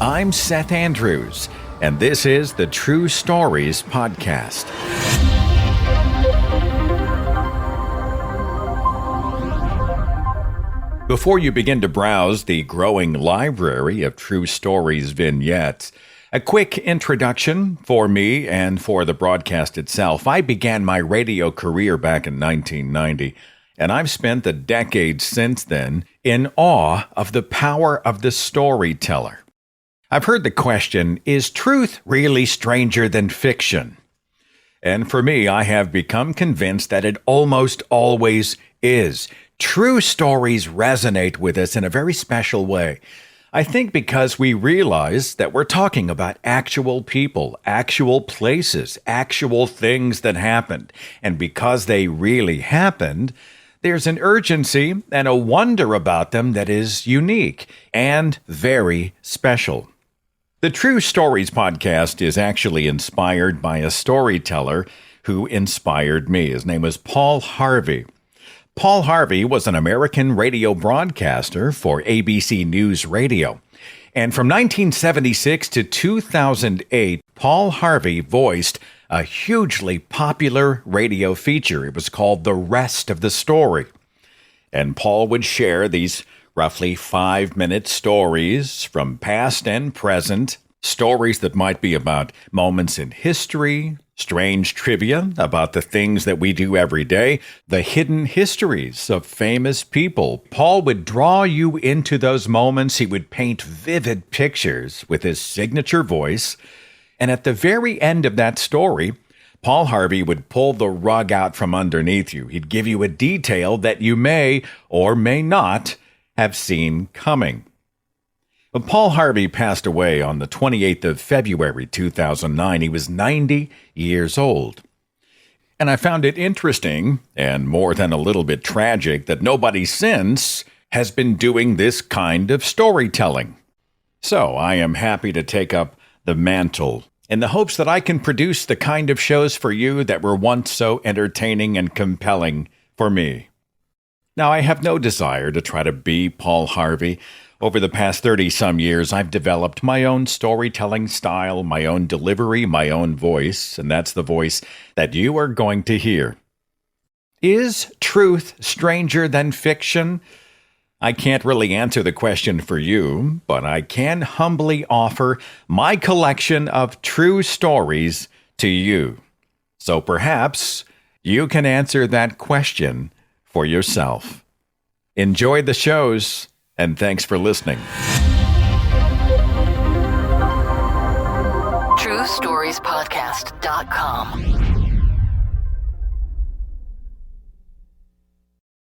I'm Seth Andrews, and this is the True Stories Podcast. Before you begin to browse the growing library of True Stories vignettes, a quick introduction for me and for the broadcast itself. I began my radio career back in 1990, and I've spent the decades since then in awe of the power of the storyteller. I've heard the question, is truth really stranger than fiction? And for me, I have become convinced that it almost always is. True stories resonate with us in a very special way. I think because we realize that we're talking about actual people, actual places, actual things that happened. And because they really happened, there's an urgency and a wonder about them that is unique and very special. The True Stories Podcast is actually inspired by a storyteller who inspired me. His name was Paul Harvey. Paul Harvey was an American radio broadcaster for ABC News Radio. And from 1976 to 2008, Paul Harvey voiced a hugely popular radio feature. It was called The Rest of the Story. And Paul would share these roughly 5-minute stories from past and present, stories that might be about moments in history, strange trivia about the things that we do every day, the hidden histories of famous people. Paul would draw you into those moments. He would paint vivid pictures with his signature voice. And at the very end of that story, Paul Harvey would pull the rug out from underneath you. He'd give you a detail that you may or may not have seen coming. But Paul Harvey passed away on the 28th of February, 2009. He was 90 years old. And I found it interesting, and more than a little bit tragic, that nobody since has been doing this kind of storytelling. So I am happy to take up the mantle in the hopes that I can produce the kind of shows for you that were once so entertaining and compelling for me. Now, I have no desire to try to be Paul Harvey. Over the past 30-some years, I've developed my own storytelling style, my own delivery, my own voice, and that's the voice that you are going to hear. Is truth stranger than fiction? I can't really answer the question for you, but I can humbly offer my collection of true stories to you. So perhaps you can answer that question for yourself. Enjoy the shows, and thanks for listening. TrueStoriesPodcast.com